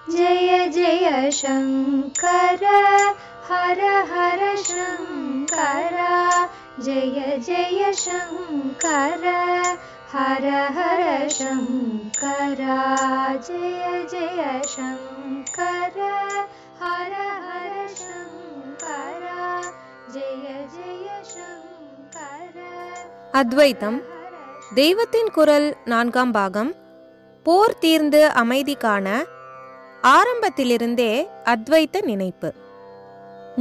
जय जय शंकर हर हर शंकर जय जय शंकर हर हर शंकर जय जय शंकर हर हर शंकर जय जय शंकर. அத்வைத்தம் தெய்வத்தின் குரல் 4ஆம் பாகம். போர் தீர்ந்து அமைதி காண ஆரம்பத்திலிருந்தே அத்வைத்த நினைப்பு.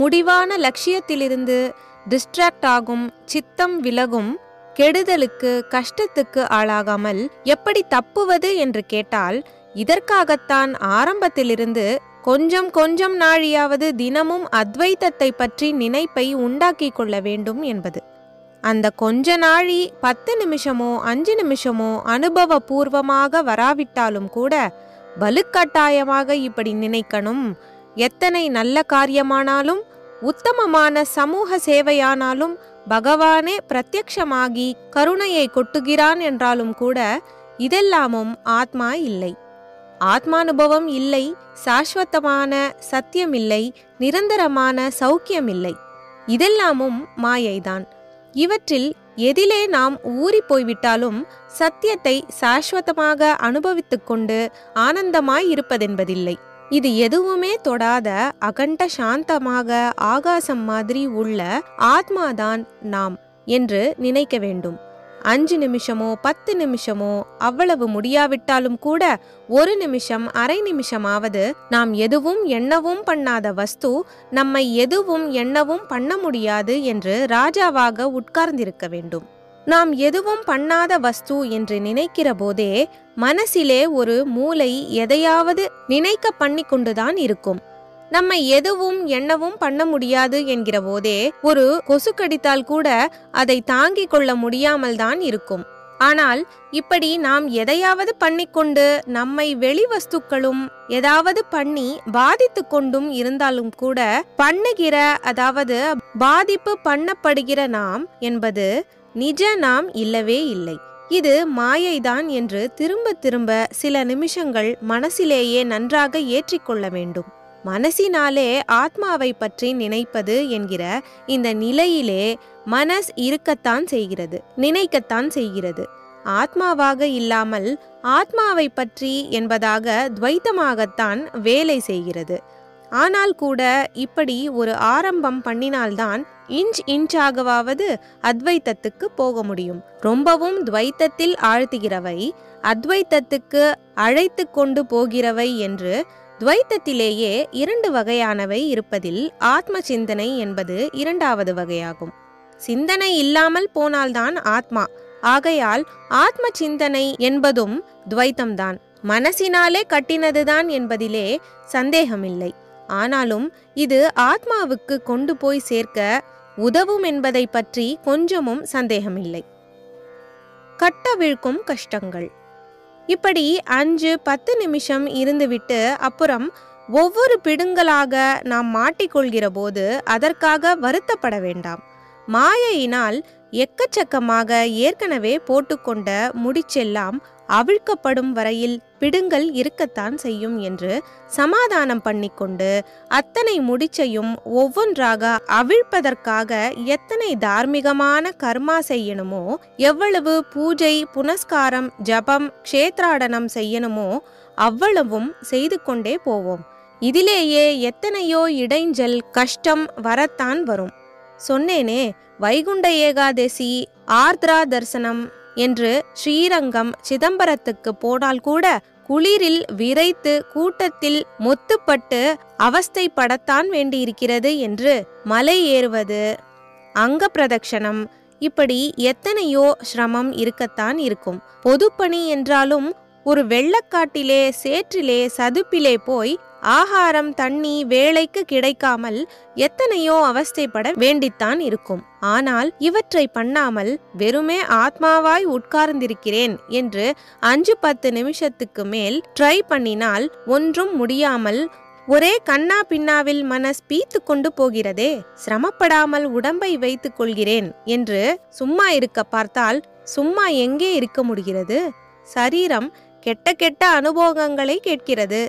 முடிவான லட்சியத்திலிருந்து டிஸ்ட்ராக்ட் ஆகும் சித்தம் விலகும் கெடுதலுக்கு கஷ்டத்துக்கு ஆளாகாமல் எப்படி தப்புவது என்று கேட்டால், இதற்காகத்தான் ஆரம்பத்திலிருந்து கொஞ்சம் கொஞ்சம் நாழியாவது தினமும் அத்வைத்தத்தை பற்றி நினைப்பை உண்டாக்கி கொள்ள வேண்டும் என்பது. அந்த கொஞ்ச நாழி 10 நிமிஷமோ 5 நிமிஷமோ அனுபவபூர்வமாக வராவிட்டாலும் கூட வலுக்கட்டாயமாக இப்படி நினைக்கணும். எத்தனை நல்ல காரியமானாலும் உத்தமமான சமூக சேவையானாலும் பகவானே பிரத்யக்ஷமாகி கருணையை கொட்டுகிறான் என்றாலும் கூட இதெல்லாமும் ஆத்மா இல்லை, ஆத்மானுபவம் இல்லை, சாஸ்வதமான சத்தியம் இல்லை, நிரந்தரமான சௌக்கியம் இல்லை. இதெல்லாமும் மாயைதான். இவற்றில் எதிலே நாம் ஊறி போய்விட்டாலும் சத்தியத்தை சாஸ்வதமாக அனுபவித்துக் கொண்டு ஆனந்தமாய் இருப்பதென்பதில்லை. இது எதுவுமே தொடாத அகண்ட சாந்தமாக ஆகாசம் மாதிரி உள்ள ஆத்மாதான் நாம் என்று நினைக்க வேண்டும். 5 நிமிஷமோ 10 நிமிஷமோ அவ்வளவு முடியாவிட்டாலும் கூட 1 நிமிஷம் அரை நிமிஷமாவது நாம் எதுவும் எண்ணவும் பண்ணாத வஸ்து நம்மை எதுவும் எண்ணவும் பண்ண முடியாது என்று ராஜாவாக உட்கார்ந்திருக்க வேண்டும். நாம் எதுவும் பண்ணாத வஸ்து என்று நினைக்கிற போதே மனசிலே ஒரு மூளை எதையாவது நினைக்க பண்ணி கொண்டுதான் இருக்கும். நம்மை எதுவும் எண்ணவும் பண்ண முடியாது என்கிற போதே ஒரு கொசு கடித்தால் கூட அதை தாங்கிக் கொள்ள முடியாமல் தான் இருக்கும். ஆனால் இப்படி நாம் எதையாவது பண்ணிக்கொண்டு நம்மை வெளி வஸ்துக்களும் ஏதாவது பண்ணி பாதித்து கொண்டும் இருந்தாலும் கூட பண்ணுகிற, அதாவது பாதிப்பு பண்ணப்படுகிற நாம் என்பது நிஜ நாம் இல்லவே இல்லை. இது மாயைதான் என்று திரும்ப திரும்ப சில நிமிஷங்கள் மனசிலேயே நன்றாக ஏற்றிக்கொள்ள வேண்டும். மனசினாலே ஆத்மாவை பற்றி நினைப்பது என்கிற இந்த நிலையிலே மனஸ் இருக்கத்தான் செய்கிறது, நினைக்கத்தான் செய்கிறது. ஆத்மாவாக இல்லாமல் ஆத்மாவை பற்றி என்பதாக துவைத்தமாகத்தான் வேலை செய்கிறது. ஆனால் கூட இப்படி ஒரு ஆரம்பம் பண்ணினால்தான் இன்ச்சாகவாவது அத்வைத்தத்துக்கு போக முடியும். ரொம்பவும் துவைத்தத்தில் ஆழ்த்துகிறவை அத்வைத்தத்துக்கு அழைத்து கொண்டு போகிறவை என்று துவைத்தத்திலேயே 2 வகையானவை இருப்பதில் ஆத்ம சிந்தனை என்பது 2வது வகையாகும். சிந்தனை இல்லாமல் போனால்தான் ஆத்மா. ஆகையால் ஆத்ம சிந்தனை என்பதும் துவைத்தம்தான், மனசினாலே கட்டினதுதான் என்பதிலே சந்தேகமில்லை. ஆனாலும் இது ஆத்மாவுக்கு கொண்டு போய் சேர்க்க உதவும் என்பதை பற்றி கொஞ்சமும் சந்தேகமில்லை. கட்டவிழ்க்கும் கஷ்டங்கள். இப்படி 5-10 நிமிஷம் இருந்துவிட்டு அப்புறம் ஒவ்வொரு பிடுங்கலாக நாம் மாட்டிக்கொள்கிற போது அதற்காக வருத்தப்பட வேண்டாம். மாயையினால் எக்கச்சக்கமாக ஏற்கனவே போட்டுக்கொண்ட முடிச்செல்லாம் அவிழ்க்கப்படும் வரையில் பிடுங்கல் இருக்கத்தான் செய்யும் என்று சமாதானம் பண்ணிக்கொண்டு அத்தனை முடிச்சையும் ஒவ்வொன்றாக அவிழ்ப்பதற்காக எத்தனை தார்மீகமான கர்மா செய்யணுமோ, எவ்வளவு பூஜை புனஸ்காரம் ஜபம் க்ஷேத்ராடனம் செய்யணுமோ அவ்வளவும் செய்து கொண்டே போவோம். இதிலேயே எத்தனையோ இடைஞ்சல் கஷ்டம் வரத்தான் வரும். சொன்னேனே, வைகுண்ட ஏகாதசி ஆர்த்ரா தரிசனம் என்று ஸ்ரீரங்கம் சிதம்பரத்துக்கு போனால் கூட குளிரில் விரைத்து கூட்டத்தில் மொத்துப்பட்டு அவஸ்தைப்படத்தான் வேண்டியிருக்கிறது என்று மலை ஏறுவது, அங்க பிரதட்சணம், இப்படி எத்தனையோ சிரமம் இருக்கத்தான் இருக்கும். பொதுப்பணி என்றாலும் ஒரு வெள்ளக்காட்டிலே சேற்றிலே சதுப்பிலே போய் ஆகாரம் தண்ணி வேளைக்கு கிடைக்காமல் எத்தனையோ அவஸ்தைப்பட வேண்டித்தான் இருக்கும். ஆனால் இவற்றை பண்ணாமல் வெறுமே ஆத்மாவாய் உட்கார்ந்திருக்கிறேன் என்று 5-10 நிமிஷத்துக்கு மேல் ட்ரை பண்ணினால் ஒன்றும் முடியாமல் ஒரே கண்ணா பின்னாவில் மனஸ் பீத்து கொண்டு போகிறதே. சிரமப்படாமல் உடம்பை வைத்துக் கொள்கிறேன் என்று சும்மா இருக்க பார்த்தால் சும்மா எங்கே இருக்க முடிகிறது? சரீரம் கெட்ட கெட்ட அனுபவங்களை கேட்கிறது.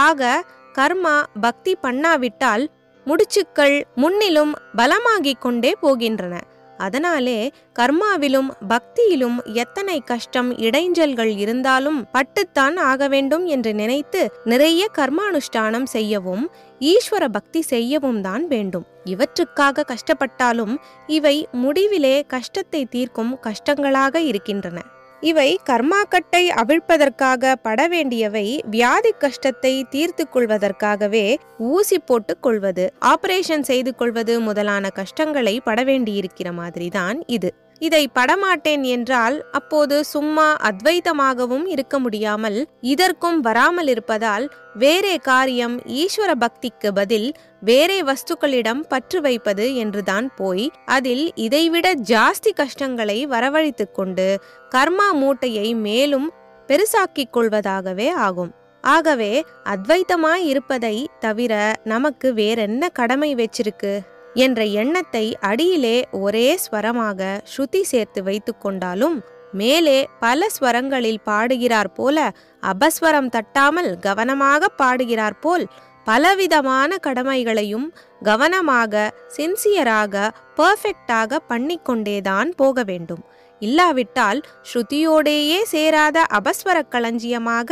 ஆக கர்மா பக்தி பண்ணாவிட்டால் முடிச்சுக்கள் முன்னிலும் பலமாகிக் கொண்டே போகின்றன. அதனாலே கர்மாவிலும் பக்தியிலும் எத்தனை கஷ்டம் இடைஞ்சல்கள் இருந்தாலும் பட்டுத்தான் ஆக வேண்டும் என்று நினைத்து நிறைய கர்மானுஷ்டானம் செய்யவும் ஈஸ்வர பக்தி செய்யவும் தான் வேண்டும். இவற்றுக்காக கஷ்டப்பட்டாலும் இவை முடிவிலே கஷ்டத்தை தீர்க்கும் கஷ்டங்களாக இருக்கின்றன. இவை கர்மாக்கட்டை அவிழ்ப்பதற்காக பட வேண்டியவை வியாதி கஷ்டத்தை தீர்த்து கொள்வதற்காகவே ஊசி போட்டு கொள்வது, ஆபரேஷன் செய்து கொள்வது முதலான கஷ்டங்களை பட வேண்டியிருக்கிற மாதிரிதான் இது. இதை படமாட்டேன் என்றால் அப்போது சும்மா அத்வைதமாகவும் இருக்க முடியாமல் இதற்கும் வராமல் இருப்பதால் வேறே காரியம் ஈஸ்வர பக்திக்கு பதில் வேறே வஸ்துக்களிடம் பற்று வைப்பது என்றுதான் போய் அதில் இதைவிட ஜாஸ்தி கஷ்டங்களை வரவழைத்து கொண்டு கர்மா மூட்டையை மேலும் பெருசாக்கிக் கொள்வதாகவே ஆகும். ஆகவே அத்வைத்தமாய் இருப்பதை தவிர நமக்கு வேறென்ன கடமை வச்சிருக்கு என்ற எண்ணத்தை அடியிலே ஒரே ஸ்வரமாக ஸ்ருதி சேர்த்து வைத்து கொண்டாலும் மேலே பல ஸ்வரங்களில் பாடுகிறார் போல அபஸ்வரம் தட்டாமல் கவனமாக பாடுகிறார் போல் பலவிதமான கடமைகளையும் கவனமாக சின்சியராக பர்ஃபெக்டாக பண்ணிக்கொண்டேதான் போக வேண்டும். இல்லாவிட்டால் ஸ்ருதியோடேயே சேராத அபஸ்வர களஞ்சியமாக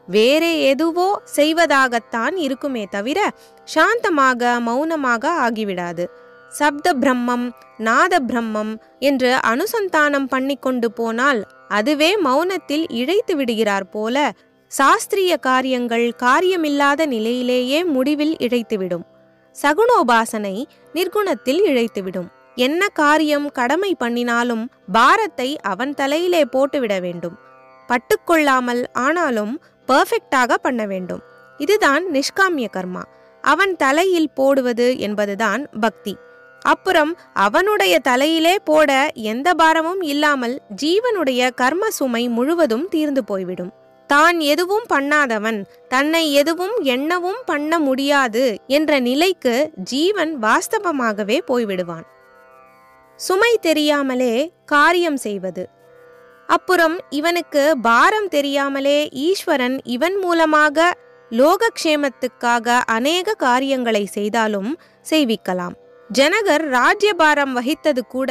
வேறே எதுவோ செய்வதாகத்தான் இருக்குமே தவிர சாந்தமாக மௌனமாக ஆகிவிடாது. சப்த பிரம்மம் நாத பிரம்மம் என்று அனுசந்தானம் பண்ணிக்கொண்டு போனால் அதுவே மௌனத்தில் இழைத்து விடுகிறார் போல சாஸ்திரிய காரியங்கள் காரியமில்லாத நிலையிலேயே முடிவில் இழைத்துவிடும். சகுணோபாசனை நிர்குணத்தில் இழைத்துவிடும். என்ன காரியம் கடமை பண்ணினாலும் பாரத்தை அவன் தலையிலே போட்டுவிட வேண்டும். பட்டுக்கொள்ளாமல் ஆனாலும் பர்ஃபெக்டாக பண்ண வேண்டும். இதுதான் நிஷ்காமிய கர்மா. அவன் தலையில் போடுவது என்பதுதான் பக்தி. அப்புறம் அவனுடைய தலையிலே போட எந்த பாரமும் இல்லாமல் ஜீவனுடைய கர்ம சுமை முழுவதும் தீர்ந்து போய்விடும். தான் எதுவும் பண்ணாதவன் தன்னை எதுவும் எண்ணவும் பண்ண முடியாது என்ற நிலைக்கு ஜீவன் வாஸ்தவமாகவே போய்விடுவான். சுமை தெரியாமலே காரியம் செய்வது. அப்புறம் இவனுக்கு பாரம் தெரியாமலே ஈஸ்வரன் இவன் மூலமாக லோகக்ஷேமத்துக்காக அநேக காரியங்களை செய்தாலும் செய்விக்கலாம். ஜனகர் ராஜ்யபாரம் வகித்தது கூட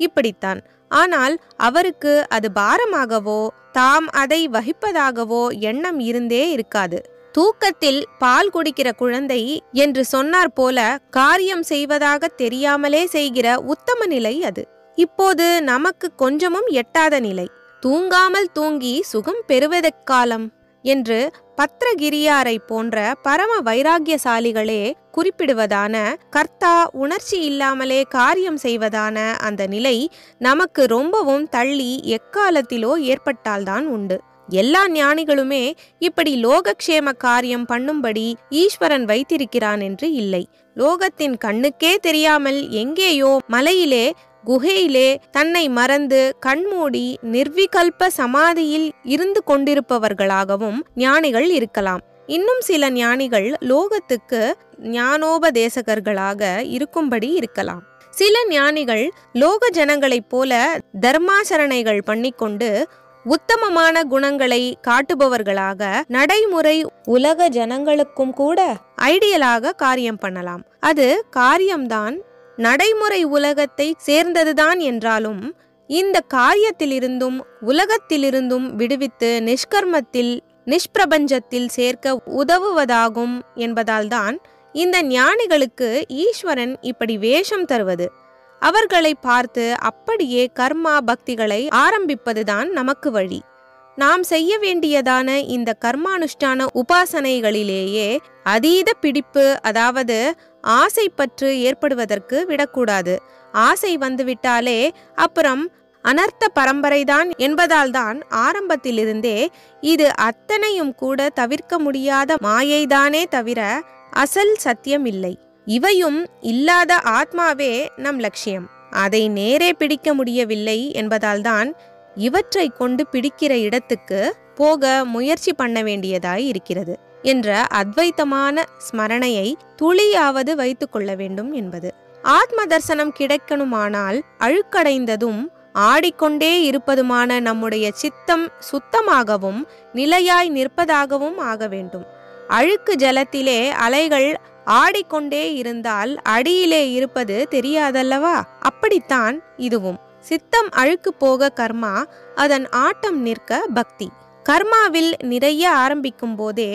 இப்படித்தான். ஆனால் அவருக்கு அது பாரமாகவோ தாம் அதை வகிப்பதாகவோ எண்ணம் இருந்தே இருக்காது. தூக்கத்தில் பால் குடிக்கிற குழந்தை என்று சொன்னார் போல காரியம் செய்வதாக தெரியாமலே செய்கிற உத்தம நிலை அது. இப்போது நமக்கு கொஞ்சமும் எட்டாத நிலை. தூங்காமல் தூங்கி சுகம் பெறுவதற்காலம் என்று பத்ரகிரியாரை போன்ற பரம வைராகியசாலிகளே குறிப்பிடுவதான கர்த்தா உணர்ச்சி இல்லாமலே காரியம் செய்வதான அந்த நிலை நமக்கு ரொம்பவும் தள்ளி எக்காலத்திலோ ஏற்பட்டால்தான் உண்டு. எல்லா ஞானிகளுமே இப்படி லோகக்ஷேம காரியம் பண்ணும்படி ஈஸ்வரன் வைத்திருக்கிறான் என்று இல்லை. லோகத்தின் கண்ணுக்கே தெரியாமல் எங்கேயோ மலையிலே குகையிலே தன்னை மறந்து கண்மூடி நிர்விகல்ப சமாதியில் இருந்து கொண்டிருப்பவர்களாகவும் ஞானிகள் இருக்கலாம். இன்னும் சில ஞானிகள் லோகத்துக்கு ஞானோபதேசகர்களாக இருக்கும்படி இருக்கலாம். சில ஞானிகள் லோக ஜனங்களைப் போல தர்மாசரணைகள் பண்ணிக்கொண்டு உத்தமமான குணங்களை காட்டுபவர்களாக நடைமுறை உலக ஜனங்களுக்கும் கூட ஐடியலாக காரியம் பண்ணலாம். அது காரியம்தான், நடைமுறை உலகத்தை சேர்ந்ததுதான் என்றாலும் இந்த காரியத்திலிருந்தும் உலகத்திலிருந்தும் விடுவித்து நிஷ்கர்மத்தில் நிஷ்பிரபஞ்சத்தில் சேர்க்க உதவுவதாகும் என்பதால்தான் இந்த ஞானிகளுக்கு ஈஸ்வரன் இப்படி வேஷம் தருவது. அவர்களை பார்த்து அப்படியே கர்மா பக்திகளை ஆரம்பிப்பதுதான் நமக்கு வழி. நாம் செய்ய வேண்டியதான இந்த கர்மானுஷ்டான உபாசனைகளிலேயே அதீத பிடிப்பு, அதாவது ஆசை பற்று ஏற்படுவதற்கு விடக்கூடாது. ஆசை வந்துவிட்டாலே அப்புறம் அனர்த்த பரம்பரைதான் என்பதால்தான் ஆரம்பத்திலிருந்தே இது அத்தனையும் கூட தவிர்க்க முடியாத மாயைதானே தவிர அசல் சத்தியம் இல்லை. இவையும் இல்லாத ஆத்மாவே நம் லட்சியம். அதை நேரே பிடிக்க முடியவில்லை என்பதால்தான் இவற்றை கொண்டு பிடிக்கிற இடத்துக்கு போக முயற்சி பண்ண வேண்டியதாய் இருக்கிறது என்ற அத்வைத்தமான ஸ்மரணையை துளியாவது வைத்து கொள்ள வேண்டும் என்பது. ஆத்ம தரிசனம் கிடைக்கணுமானால் அழுக்கடைந்ததும் ஆடிக்கொண்டே இருப்பதுமான நம்முடைய சித்தம் சுத்தமாகவும் நிலையாய் நிற்பதாகவும் ஆக வேண்டும். அழுக்கு ஜலத்திலே அலைகள் ஆடிக்கொண்டே இருந்தால் அடியிலே இருப்பது தெரியாதல்லவா? அப்படித்தான் இதுவும். சித்தம் அழுக்கு போக கர்மா, அதன் ஆட்டம் நிற்க பக்தி. கர்மாவில் நிறைய ஆரம்பிக்கும் போதே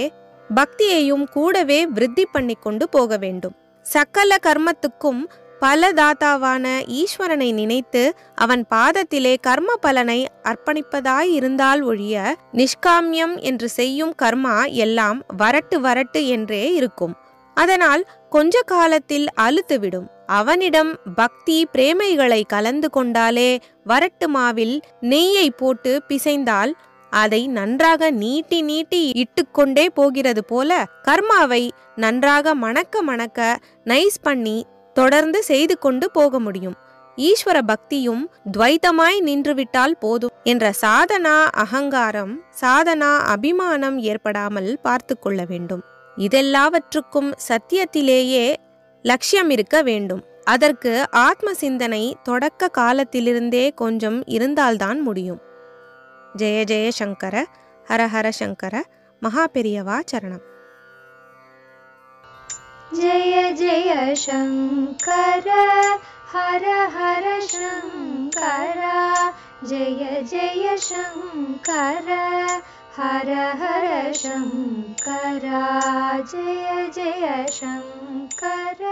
பக்தியையும் கூடவே விருத்தி பண்ணி கொண்டு போக வேண்டும். சகல கர்மத்துக்கும் பலதாத்தாவான ஈஸ்வரனை நினைத்து அவன் பாதத்திலே கர்ம பலனை அர்ப்பணிப்பதாயிருந்தால் ஒழிய நிஷ்காமியம் என்று செய்யும் கர்மா எல்லாம் வரட்டு வரட்டு என்றே இருக்கும். அதனால் கொஞ்ச காலத்தில் அலுத்துவிடும். அவனிடம் பக்தி பிரேமைகளை கலந்து கொண்டாலே வரட்டு மாவில் நெய்யை போட்டு பிசைந்தால் அதை நன்றாக நீட்டி நீட்டி இட்டுக்கொண்டே போகிறது போல கர்மாவை நன்றாக மணக்க மணக்க நைஸ் பண்ணி தொடர்ந்து செய்து கொண்டு போக முடியும். ஈஸ்வர பக்தியும் துவைத்தமாய் நின்றுவிட்டால் போதும் என்ற சாதனா அகங்காரம், சாதனா அபிமானம் ஏற்படாமல் பார்த்து கொள்ள வேண்டும். இதெல்லாவற்றுக்கும் சத்தியத்திலேயே லட்சியம் இருக்க வேண்டும். அதற்கு ஆத்ம சிந்தனை தொடக்க காலத்திலிருந்தே கொஞ்சம் இருந்தால்தான் முடியும். ஜெய ஜெய சங்கர, ஹர ஹர சங்கர, மகாபெரியவா சரணம். जय जय शंकर, हर हर शंकर, जय जय शंकर, हर हर शंकर, जय जय शंकर.